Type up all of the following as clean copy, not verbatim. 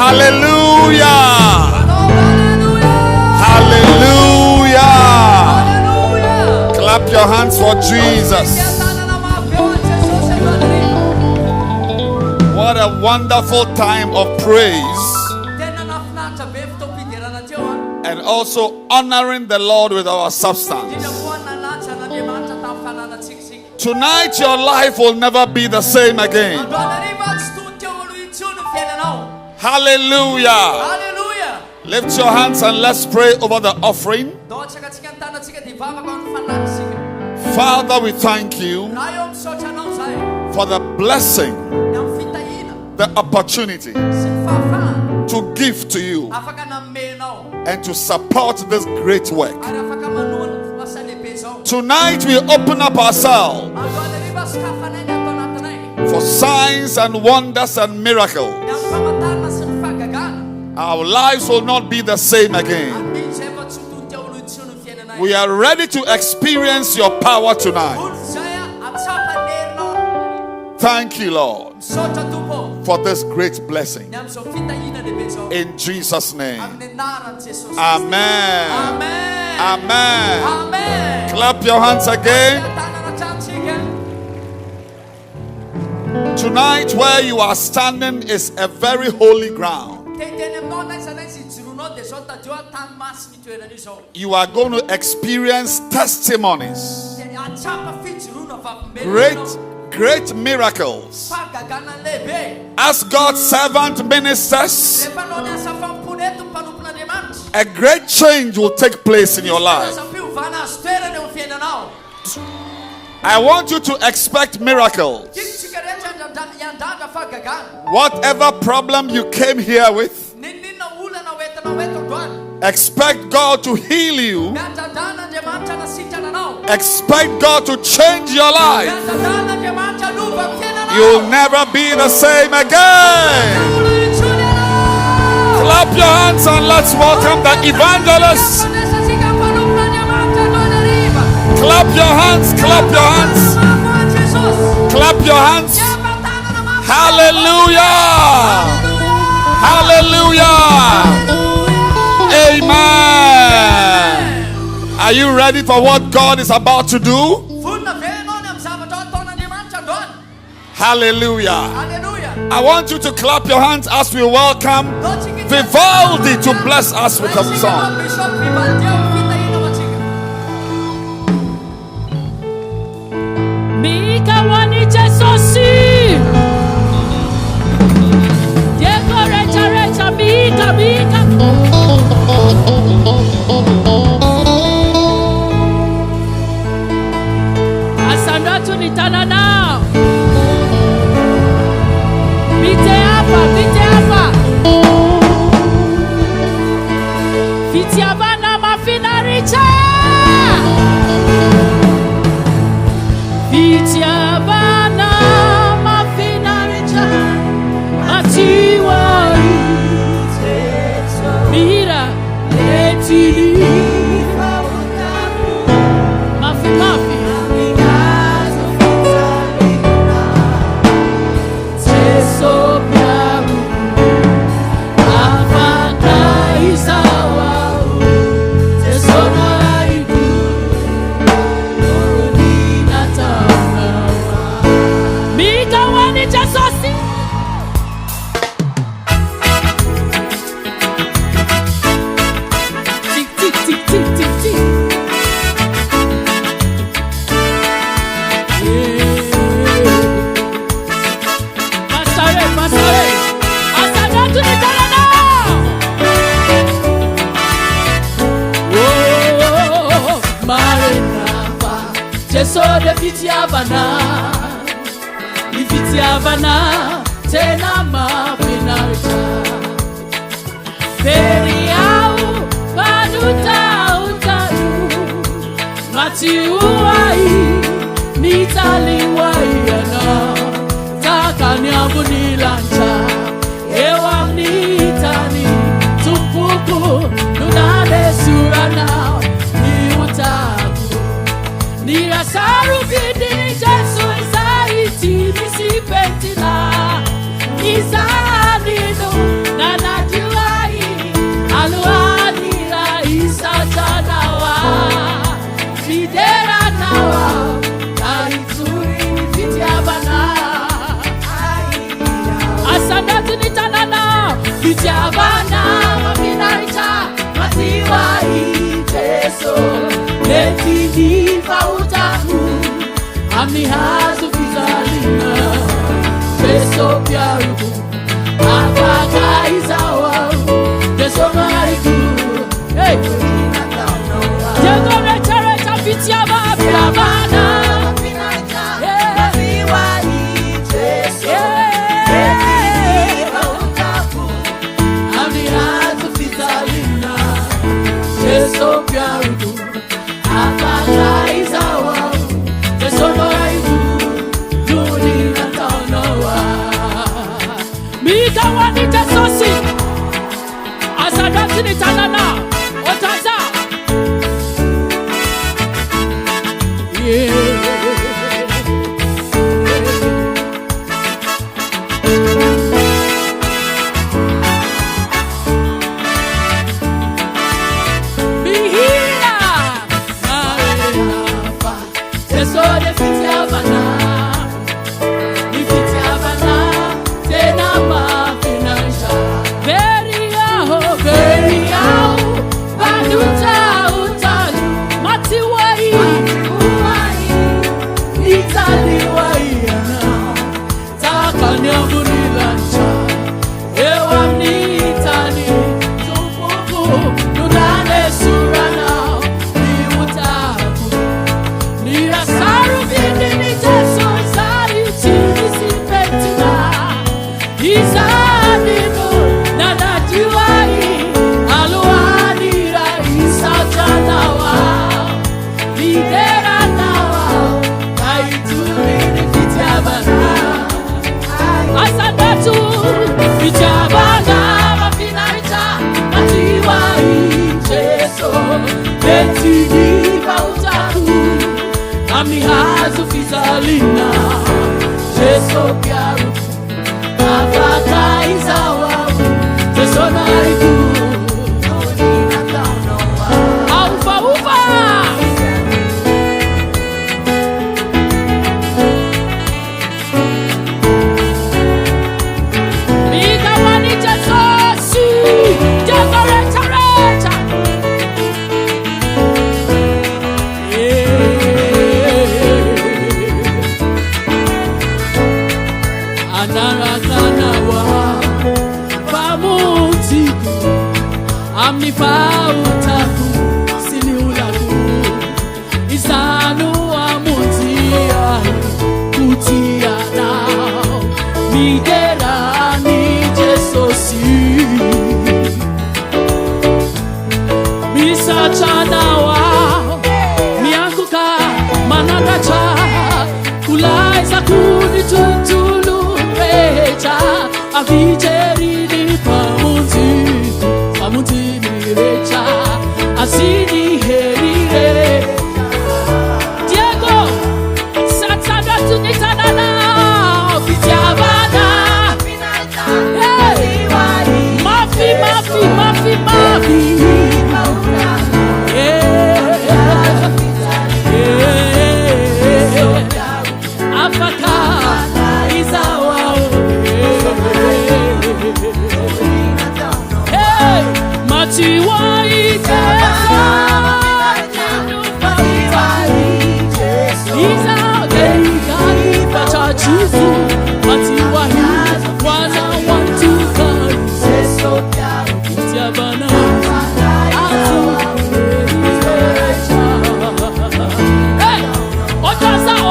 Hallelujah. Hallelujah. Clap your hands for Jesus. What a wonderful time of praise. And also honoring the Lord with our substance. Tonight your life will never be the same again. Hallelujah. Hallelujah. Lift your hands and let's pray over the offering. Father, we thank you for the blessing, the opportunity to give to you and to support this great work. Tonight we open up ourselves for signs and wonders and miracles. Our lives will not be the same again. We are ready to experience your power tonight. Thank you, Lord, for this great blessing. In Jesus' name. Amen. Amen. Amen. Clap your hands again. Tonight, where you are standing is a very holy ground. You are going to experience testimonies, great miracles. As God's servant ministers, a great change will take place in your life. I want you to expect miracles. Whatever problem you came here with, expect God to heal you. Expect God to change your life. You'll never be the same again. Clap your hands and let's welcome the evangelist. Clap your hands, clap your hands. Clap your hands. Hallelujah. Hallelujah. Amen. Are you ready for what God is about to do? Hallelujah. I want you to clap your hands as we welcome Vivaldi to bless us with a song. Jesosy. Rehetra, Mika. Asandra tunitana now. Bite hapa. Fitiavana mafinaricha. Fitiavana mafinaricha. Atiwa. Mira, letili. Mafi. Jesosy Ifitiavana tena mapinarita Periau paduta utaru Mati uai Nitali waiana Takani abunilancha Ewa nitani Tupuku Nunade surana Ni utaku Nirasaru bidi Jesosy Saiti Misi pentina Izanino Nana Letini fautaku Amin'ny hazo fizalina Jeso piaruku Apaka izawa Jeso mariku Hey Jego recha fitiaba Fiabana So piarudu, apaka izawa, Jeso mariku, Juni natanoa. Mika wani Jesosy, asadati ni tanana, otaza. Yeah. Amin'ny hazo fizalina Jeso piaruku Apaka izawa Jeso mariku Juni natanoa. Aufa ufa Mika wani Jesosy Jego recha Amin'ny pautaku siliulaku Isanu amutia kutiana Miderani Jesosy Misachanawa Mianguka managacha Kulaiza kuni tutulu recha Avijerini pamuti recha asini herire Diego satsada tunitanana fitiabana mafi apaka izawa Matiwa Iza Deikari Pachachizu Matiwa Wana wantuka Jeso Itiabana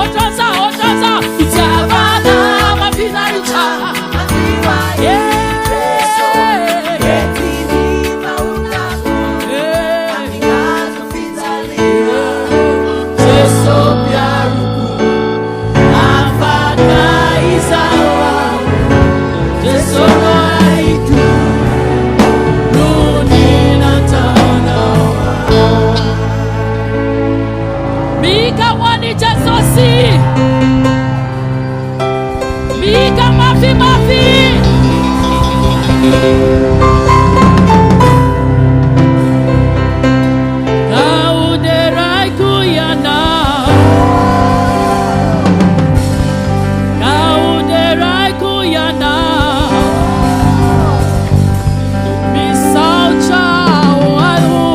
Otaza Itiabana Mapinaricha Jesosy Mika mafi Kauderai kuyana Misaucha walu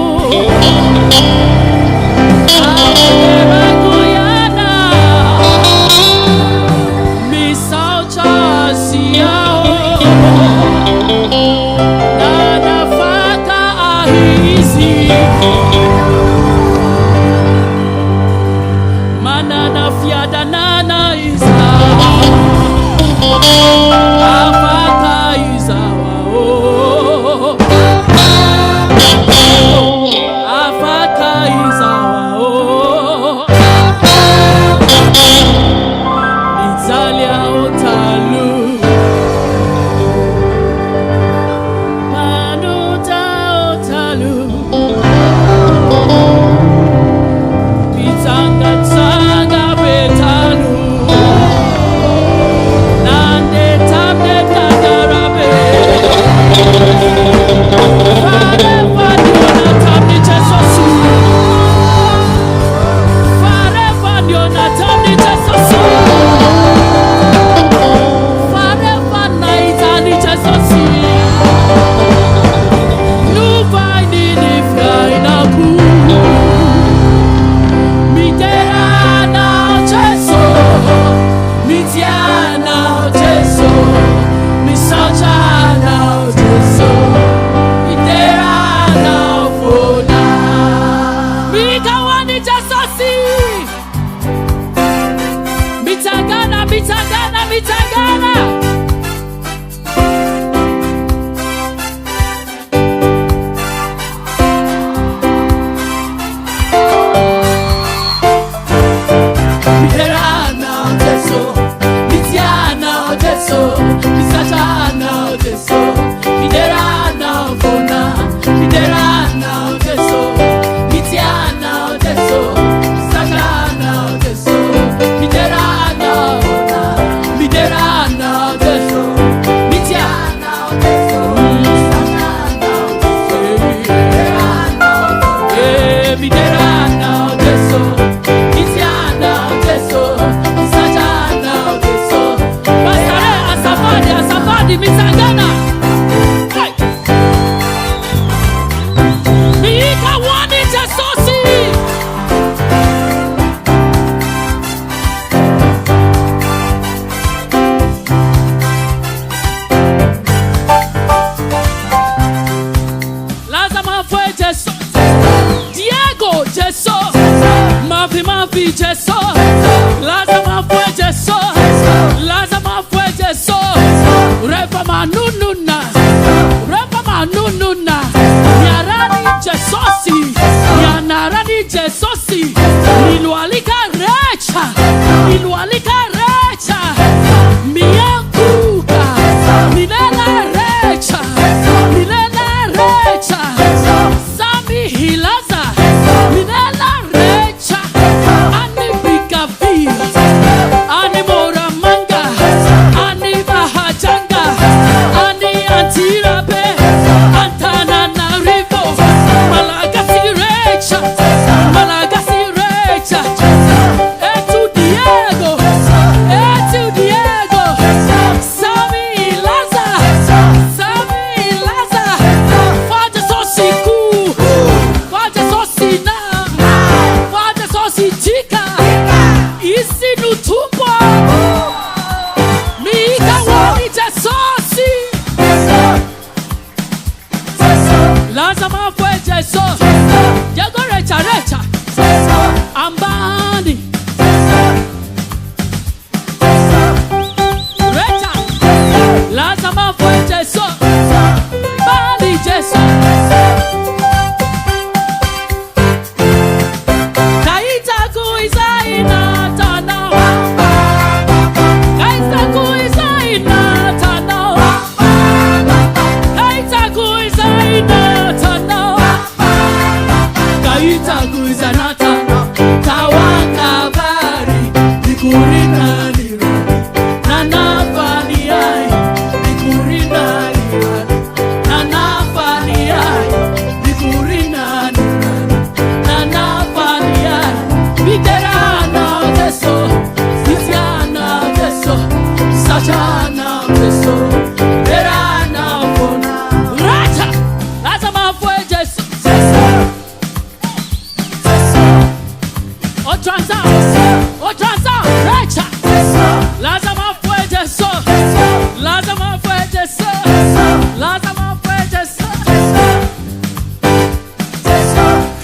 Jesosy, Milualika recha, Miankuka, Milela recha, Sami Hilaza, Milela recha, Ani Bikavi, Ani Moramanga, Ani Bahajanga, Ani Antirabe, Antana Narivo, Malagasy recha. Amin'ny, recha, lazima fue Jesosy, bali Jesosy. Kaita kuizaina tana, kaita kuizaina tana, kaita kuizaina tana, kaita kuizaina tana. Tawakabari, Nikurina Lirani, Nanafani ai, Nikurina Lirani, Nanafani ai, Nikurina Lirani, Nanafani ai, Miterana deso, Tiziana deso, Sajana deso, Verana fona, Racha, lazima fue Jesosy. Otranza, recha, lazima fue Jesosy, lazima fue Jesosy, lazima fue Jesosy.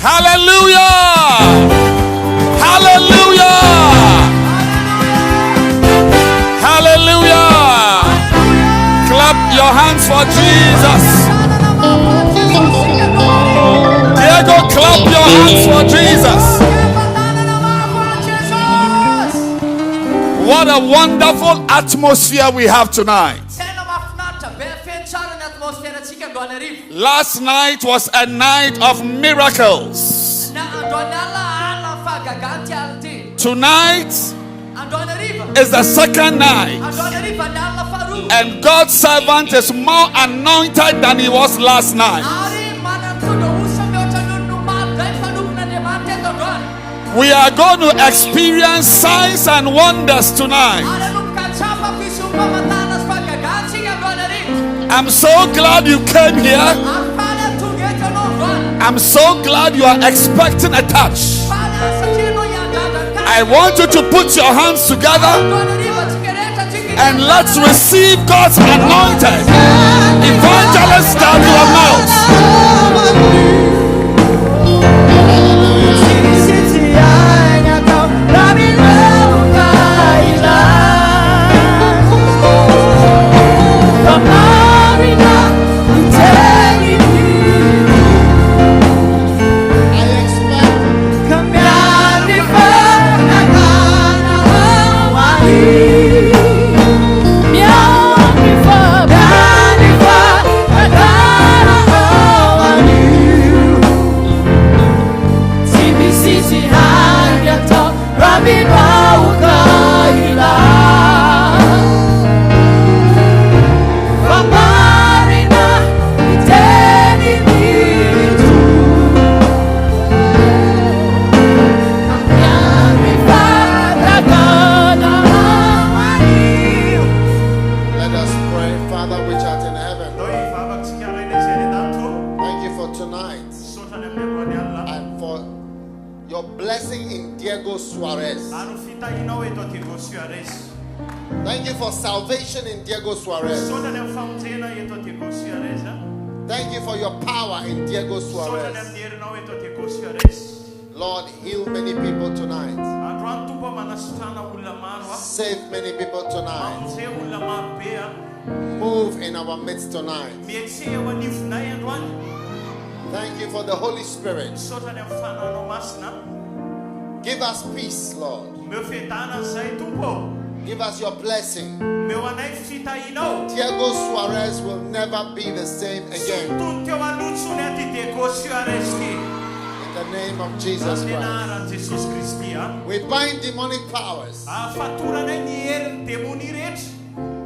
Hallelujah! Hallelujah! Hallelujah! Clap your hands for Jesus. Diego, clap your hands for Jesus. What a wonderful atmosphere we have tonight. Last night was a night of miracles. Tonight is the second night. And God's servant is more anointed than he was last night. We are going to experience signs and wonders tonight. I'm so glad you came here. I'm so glad you are expecting a touch. I want you to put your hands together and let's receive God's anointed Evangelist Dag Heward-Mills. Diego Suarez. Thank you for salvation in Diego Suarez. Thank you for your power in Diego Suarez. Lord, heal many people tonight. Save many people tonight. Move in our midst tonight. Thank you for the Holy Spirit. Give us peace, Lord. Give us your blessing. Diego Suarez will never be the same again. In the name of Jesus Christ. We bind demonic powers.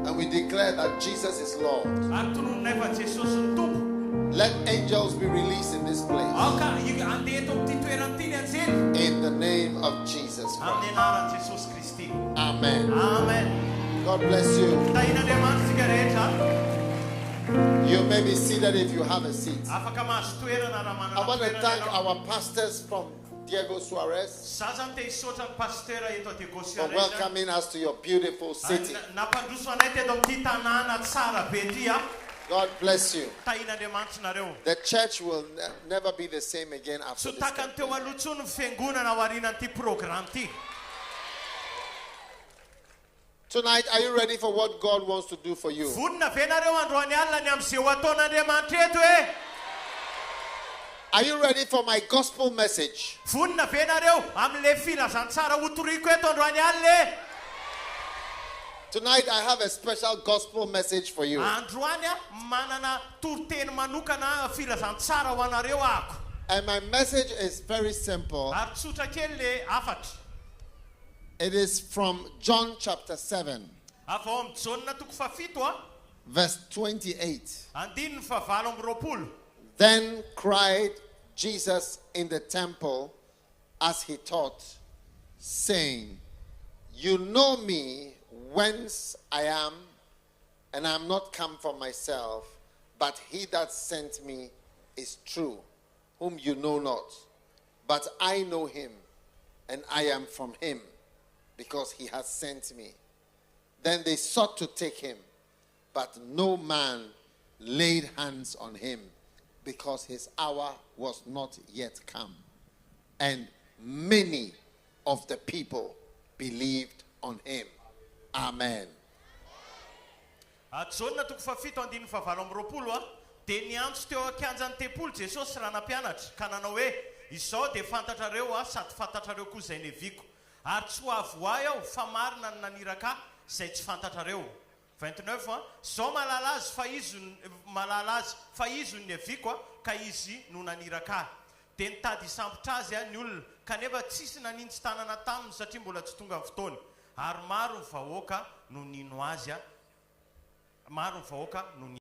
And we declare that Jesus is Lord. Let angels be released in this place. In the name of Jesus Christ. Amen. God bless you. You may be seated if you have a seat. I want to thank our pastors from Diego Suarez for welcoming us to your beautiful city. God bless you. The church will never be the same again after this campaign. Tonight, are you ready for what God wants to do for you? Are you ready for my gospel message? Tonight, I have a special gospel message for you. And my message is very simple. It is from John chapter 7, verse 28. Then cried Jesus in the temple as he taught, saying, "You know me, whence I am, and I am not come from myself, but he that sent me is true, whom you know not. But I know him, and I am from him, because he has sent me." Then they sought to take him, but no man laid hands on him, because his hour was not yet come. And many of the people believed on him. Amen. Zay tsy fantatrareo. 29 zao malalazy fa izy ny aviko ka izy no naniraka. De nitady sambotra azy ny olona kanefa tsisy nanintsy tanana taminy satria mbola tsy tonga ny fotoany. Ary maro ny vahoaka no nino azy, maro ny vahoaka no